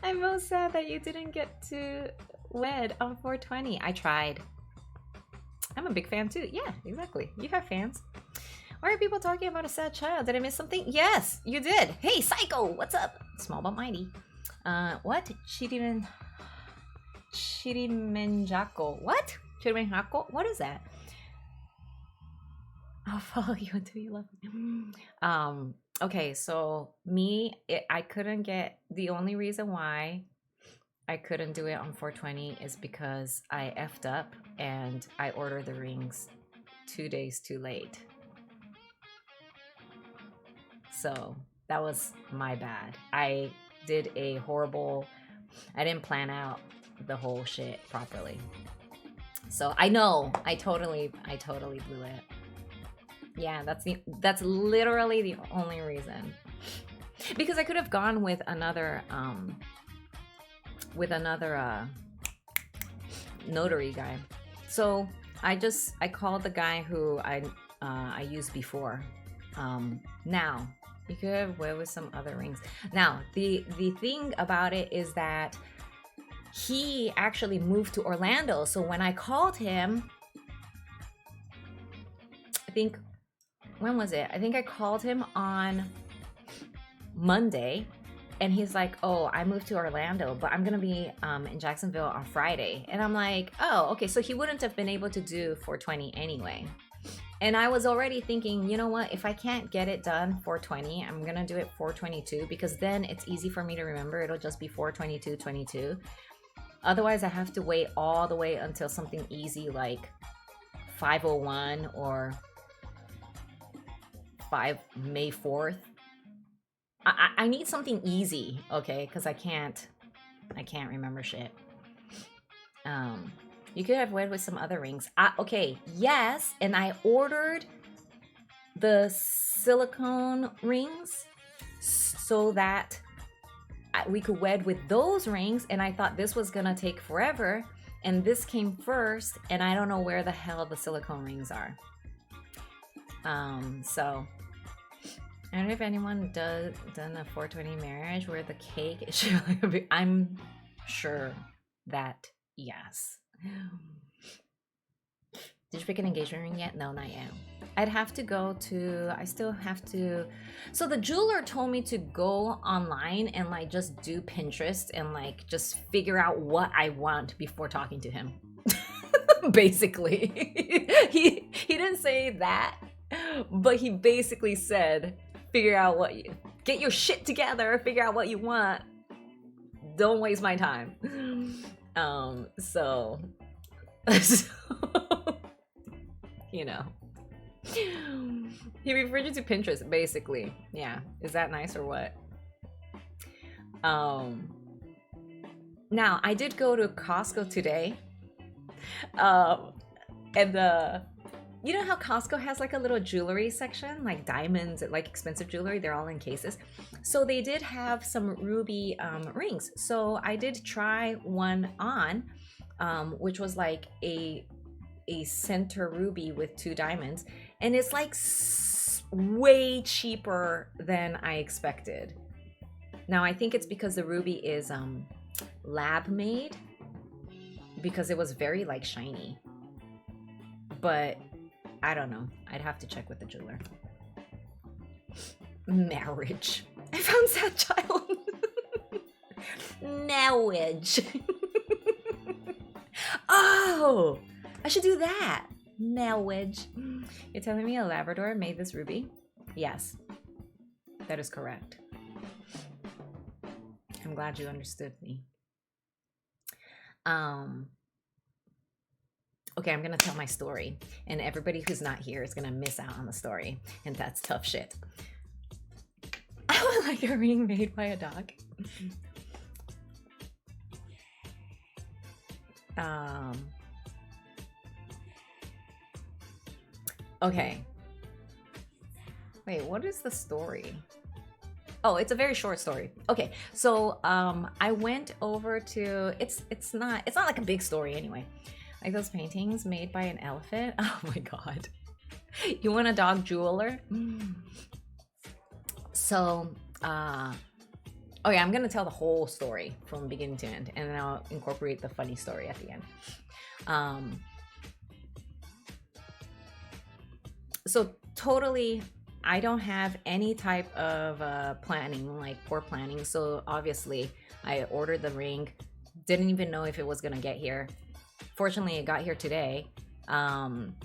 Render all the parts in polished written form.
I'm most sad that you didn't get to wed on 420. I tried. I'm a big fan too. Yeah, exactly. You have fans. Why are people talking about a sad child? Did I miss something? Yes, you did. Hey, Psycho, what's up? Small but mighty. What? Chirimenjako. What? Chirimenjako? What is that? I'll follow you until you love me. Okay, so I couldn't get, the only reason why I couldn't do it on 420 is because I effed up and I ordered the rings 2 days too late. So that was my bad. I didn't plan out the whole shit properly. So I know, I totally blew it. Yeah, that's literally the only reason. Because I could have gone with another notary guy. So I called the guy who I used before. Now you could have went with some other rings. Now the thing about it is that he actually moved to Orlando. So when I called him, when was it? I think I called him on Monday, and he's like, "Oh, I moved to Orlando, but I'm gonna be in Jacksonville on Friday." And I'm like, "Oh, okay." So he wouldn't have been able to do 420 anyway. And I was already thinking, you know what? If I can't get it done 420, I'm gonna do it 422 because then it's easy for me to remember. It'll just be 422:22. Otherwise, I have to wait all the way until something easy like 501 or May 4th. I need something easy, okay? Because I can't remember shit. You could have went with some other rings. Okay, yes, and I ordered the silicone rings so that we could wed with those rings, and I thought this was gonna take forever, and this came first, and I don't know where the hell the silicone rings are. So I don't know if anyone done a 420 marriage where the cake is I'm sure that yes. Did you pick an engagement ring yet? No, not yet. I still have to. So the jeweler told me to go online and like just do Pinterest and like just figure out what I want before talking to him. Basically. He didn't say that, but he basically said, get your shit together, figure out what you want. Don't waste my time. So you know, he referred you to Pinterest, basically. Yeah, is that nice or what? Now I did go to Costco today, and you know how Costco has like a little jewelry section, like diamonds, like expensive jewelry, they're all in cases. So they did have some ruby rings. So I did try one on, which was like a center ruby with 2 diamonds, and it's like way cheaper than I expected. Now I think it's because the ruby is lab made, because it was very like shiny, but I don't know. I'd have to check with the jeweler. Marriage. I found sad child. Marriage. Oh, I should do that. Marriage. You're telling me a Labrador made this ruby? Yes, that is correct. I'm glad you understood me. Okay, I'm gonna tell my story, and everybody who's not here is gonna miss out on the story, and that's tough shit. I would like a ring made by a dog. Okay. Wait, what is the story? Oh, it's a very short story. Okay, so I went over to it's not like a big story anyway. Like those paintings made by an elephant. Oh my god. You want a dog jeweler? So Oh yeah, I'm gonna tell the whole story from beginning to end, and then I'll incorporate the funny story at the end. Um, so totally, I don't have any type of planning, like poor planning. So obviously, I ordered the ring, didn't even know if it was gonna get here. Fortunately, it got here today. Um,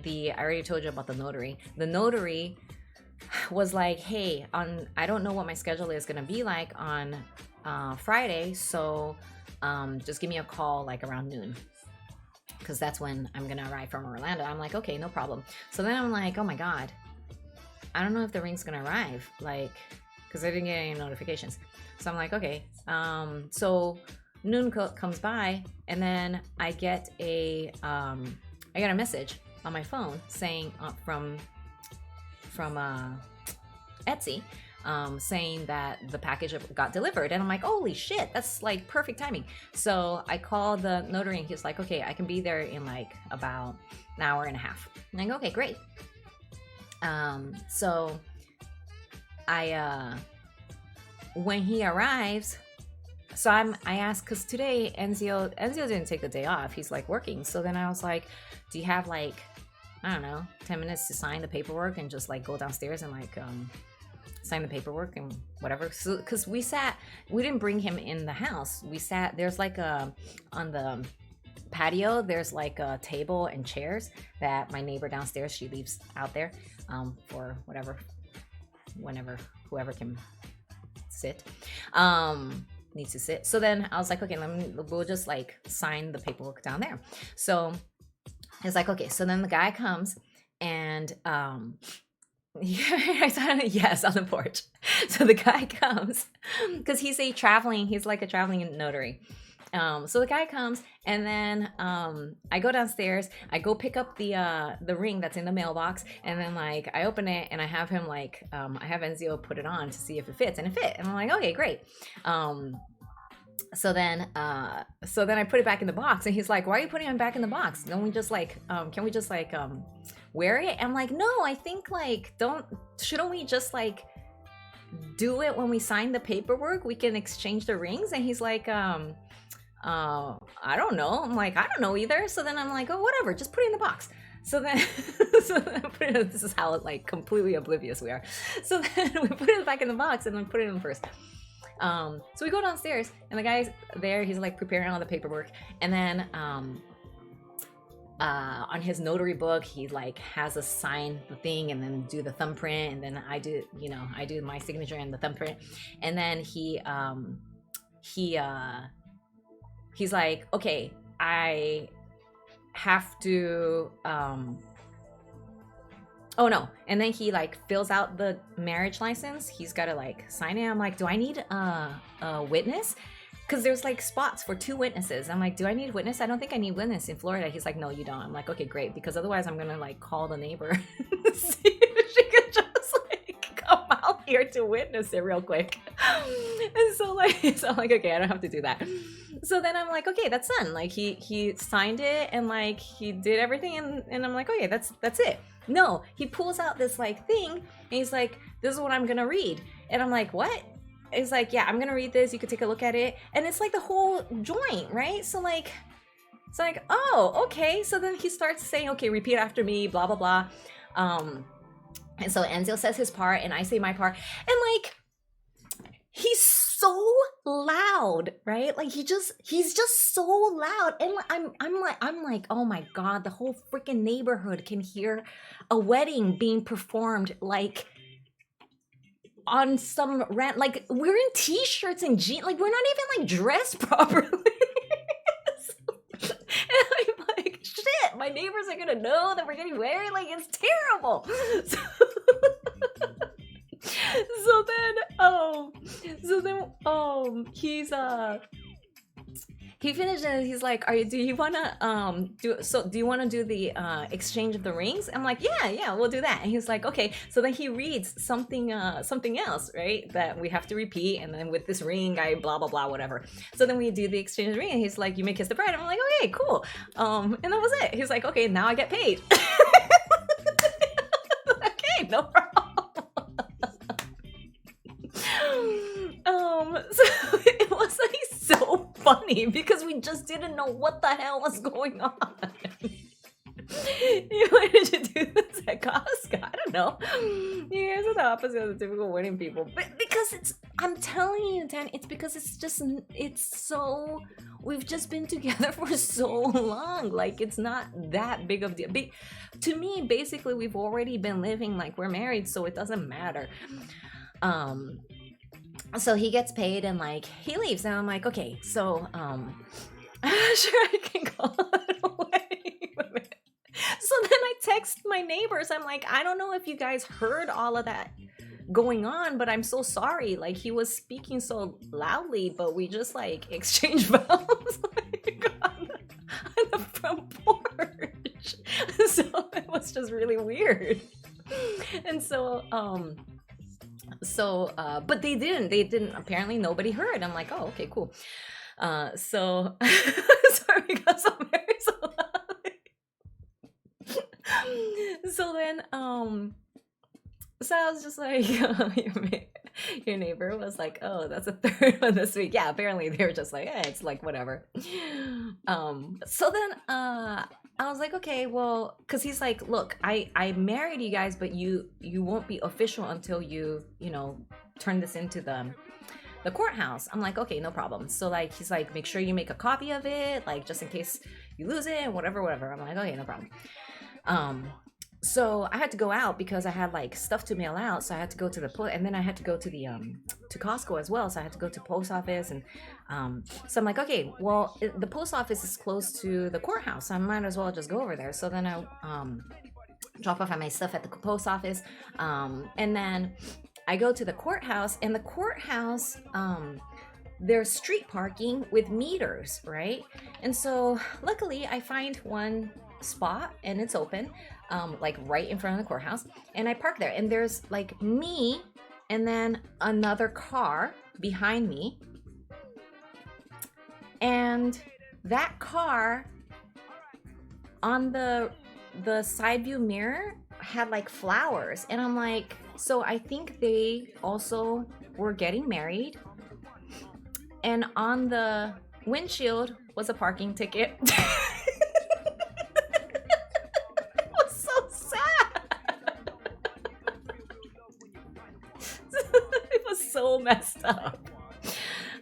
I already told you about the notary. The notary was like, hey, on I don't know what my schedule is gonna be like on Friday, so just give me a call like around noon, because that's when I'm gonna arrive from Orlando. I'm like, okay, no problem. So then I'm like, oh my god, I don't know if the ring's gonna arrive, like, because I didn't get any notifications. So I'm like, okay. So noon comes by, and then I get a message on my phone saying from Etsy, saying that the package got delivered, and I'm like, holy shit, that's like perfect timing. So I called the notary, and he's like, okay, I can be there in like about an hour and a half. I'm like, okay, great. So I when he arrives, so I asked, because today Enzio didn't take the day off, he's like working. So then I was like, do you have like, I don't know, 10 minutes to sign the paperwork and just like go downstairs and like sign the paperwork and whatever. So because we didn't bring him in the house, we sat, there's like on the patio, there's like a table and chairs that my neighbor downstairs, she leaves out there for whenever whoever can sit needs to sit. So then I was like, okay, we'll just like sign the paperwork down there. So it's like, okay. So then the guy comes, and I said yes on the porch. So the guy comes because he's like a traveling notary. So the guy comes, and then I go downstairs, I go pick up the ring that's in the mailbox, and then like I open it, and I have him like I have Enzio put it on to see if it fits, and it fit, and I'm like, okay, great. So then I put it back in the box, and he's like, why are you putting it back in the box? Don't we just like can we just like wear it? I'm like, no, I think like shouldn't we just like do it when we sign the paperwork? We can exchange the rings. And he's like, I don't know. I'm like, I don't know either. So then I'm like, oh, whatever, just put it in the box. So then, this is how like completely oblivious we are. So then we put it back in the box, and then put it in first. So we go downstairs, and the guy's there. He's like preparing all the paperwork, and then on his notary book, he like has us sign the thing and then do the thumbprint, and then I do my signature and the thumbprint, and then he's like, okay, I have to oh no, and then he like fills out the marriage license. He's got to like sign it. I'm like, do I need a witness? Because there's like spots for 2 witnesses. I'm like, do I need witness? I don't think I need witness in Florida. He's like, no, you don't. I'm like, okay, great, because otherwise I'm gonna like call the neighbor see if she could just like come out here to witness it real quick. And so I'm like, okay, I don't have to do that. So then I'm like, okay, that's done. Like he signed it, and like he did everything, and I'm like, okay, that's it. No, he pulls out this like thing, and he's like, this is what I'm gonna read. And I'm like, what? He's like, yeah, I'm gonna read this, you could take a look at it. And it's like the whole joint, right? So like, it's like, oh, okay. So then he starts saying, okay, repeat after me, blah blah blah. And so Enzio says his part, and I say my part, and like, he's so loud, right? Like he's just so loud, and I'm like, oh my god, the whole freaking neighborhood can hear a wedding being performed, like on some rant, like we're in t-shirts and jeans, like we're not even like dressed properly. And I'm like, shit, my neighbors are gonna know that we're getting married, like it's terrible. So then he finished, and he's like, do you wanna do you wanna do the exchange of the rings? I'm like, yeah, we'll do that. And he's like, okay. So then he reads something else, right, that we have to repeat, and then with this ring, I blah blah blah whatever. So then we do the exchange of the ring, and he's like, you may kiss the bride. I'm like, okay, cool. And that was it. He's like, okay, now I get paid. Okay, no problem. So it was like so funny because we just didn't know what the hell was going on. Why did you do this at Costco? I don't know. You guys are the opposite of the typical wedding people. But because I'm telling you, Dan, it's because it's so, we've just been together for so long. Like, it's not that big of a deal. To me, basically, we've already been living like we're married, so it doesn't matter. So he gets paid and like he leaves, and I'm like, okay, so sure I can call it away. So then I text my neighbors. I'm like, I don't know if you guys heard all of that going on, but I'm so sorry. Like, he was speaking so loudly, but we just like exchanged vows like, on the front porch. So it was just really weird. And so but they didn't apparently nobody heard. I'm like, oh, okay, cool. So sorry, we got so married so loudly. So then so I was just like, your neighbor was like, oh, that's a third one this week. Yeah, apparently they were just like, it's like whatever. So then I was like, okay, well, because he's like, look, I married you guys, but you won't be official until you turn this into the courthouse. I'm like, okay, no problem. So like, he's like, make sure you make a copy of it, like just in case you lose it, whatever. I'm like, okay, no problem. So I had to go out because I had like stuff to mail out. So I had to go to the and then I had to go to the to Costco as well. So I had to go to post office, and so I'm like, okay, well, the post office is close to the courthouse, so I might as well just go over there. So then I drop off my stuff at the post office, and then I go to the courthouse, and the courthouse there's street parking with meters, right? And so luckily I find one spot and it's open, like right in front of the courthouse, and I park there, and there's like me and then another car behind me, and that car on the side view mirror had like flowers, and I'm like, so I think they also were getting married, and on the windshield was a parking ticket. So messed up.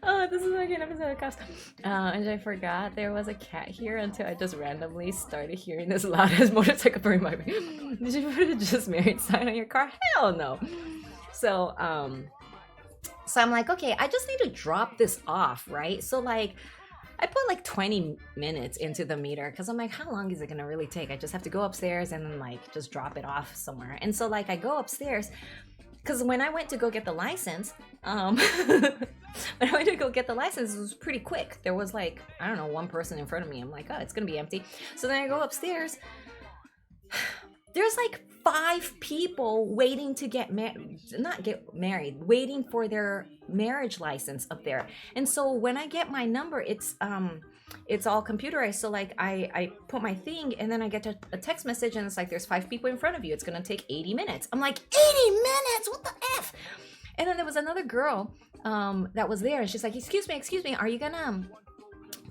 Oh, this is like an episode of Cops. And I forgot there was a cat here until I just randomly started hearing this loudest motorcycle in my way. Did you put a just married sign on your car? Hell no. So I'm like, okay, I just need to drop this off, right? So like, I put like 20 minutes into the meter because I'm like, how long is it gonna really take? I just have to go upstairs and then like just drop it off somewhere. And so like I go upstairs, because when I went to go get the license, it was pretty quick. There was like, I don't know, one person in front of me. I'm like, oh, it's gonna be empty. So then I go upstairs. There's like 5 people waiting to waiting for their marriage license up there. And so when I get my number, it's all computerized. So like I put my thing, and then I get a text message, and it's like, there's 5 people in front of you. It's gonna take 80 minutes. I'm like, 80 minutes? What the F? And then there was another girl that was there, and she's like, excuse me,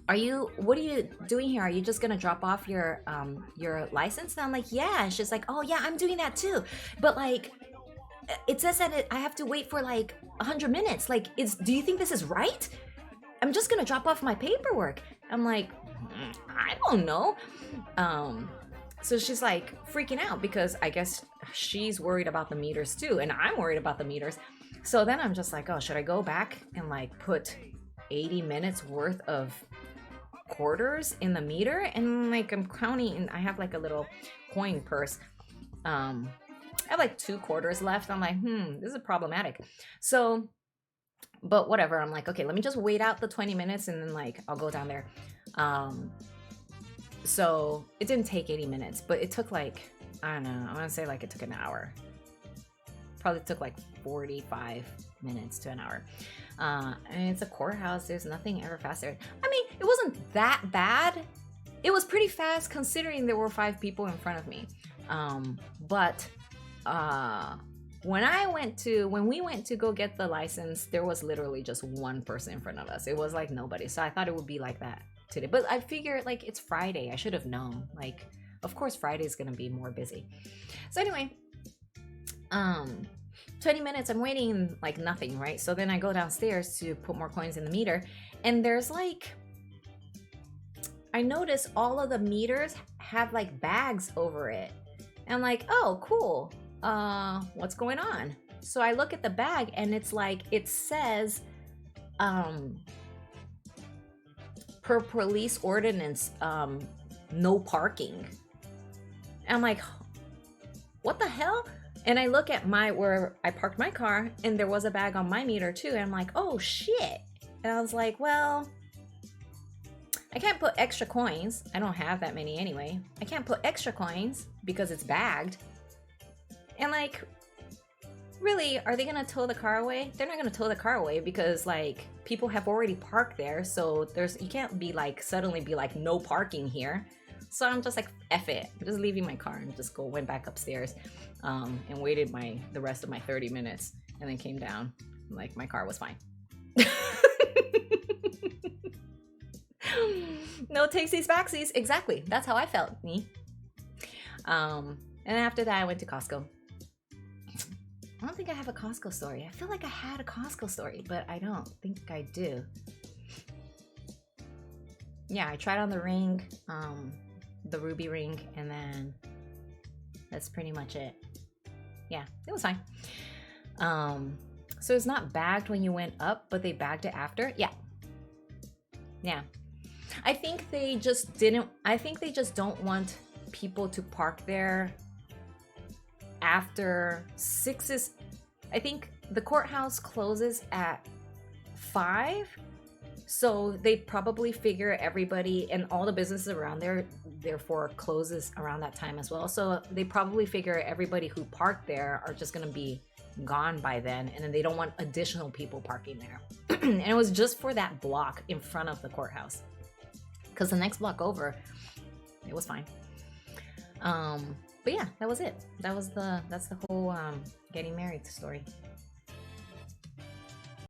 what are you doing here? Are you just gonna drop off your license? And I'm like, yeah. And she's like, oh yeah, I'm doing that too, but like it says that I have to wait for like 100 minutes. Like, do you think this is right? I'm just gonna drop off my paperwork. I'm like, I don't know. So she's like freaking out because I guess she's worried about the meters too, and I'm worried about the meters. So then I'm just like, oh, should I go back and like put 80 minutes worth of quarters in the meter? And like I'm counting, and I have like a little coin purse. I have like 2 quarters left. I'm like, this is problematic. So, but whatever. I'm like, okay, let me just wait out the 20 minutes and then like I'll go down there. So it didn't take 80 minutes, but it took like, I don't know, I want to say like it took an hour. Probably took like 45 minutes to an hour. And it's a courthouse. There's nothing ever faster. I mean, it wasn't that bad. It was pretty fast considering there were 5 people in front of me. But when we went to go get the license, there was literally just one person in front of us. It was like nobody. So I thought it would be like that today. But I figured like it's Friday. I should have known. Like, of course Friday is gonna be more busy. So anyway, 20 minutes I'm waiting, like nothing, right? So then I go downstairs to put more coins in the meter, and there's like, I notice all of the meters have like bags over it. And I'm like, oh, cool. What's going on? So I look at the bag and it's like, it says, per police ordinance, no parking. And I'm like, what the hell? And I look at where I parked my car, and there was a bag on my meter too. And I'm like, oh shit. And I was like, well, I can't put extra coins. I don't have that many anyway. I can't put extra coins because it's bagged. And like, really, are they gonna tow the car away? They're not gonna tow the car away because like people have already parked there. So you can't be like, suddenly be like, no parking here. So I'm just like, F it. I'm just leaving my car and just went back upstairs and waited the rest of my 30 minutes and then came down. Like my car was fine. No takesies backsies. Exactly. That's how I felt. Me. And after that, I went to Costco. I don't think I have a Costco story. I feel like I had a Costco story, but I don't think I do. Yeah, I tried on the ring, the ruby ring, and then that's pretty much it. Yeah, it was fine. So it's not bagged when you went up, but they bagged it after. Yeah. I think they just don't want people to park there after 6 I think the courthouse closes at 5, so they probably figure everybody and all the businesses around there therefore closes around that time as well. So they probably figure everybody who parked there are just gonna be gone by then, and then they don't want additional people parking there. And it was just for that block in front of the courthouse, because the next block over, it was fine. But yeah, that was it. That's the whole getting married story.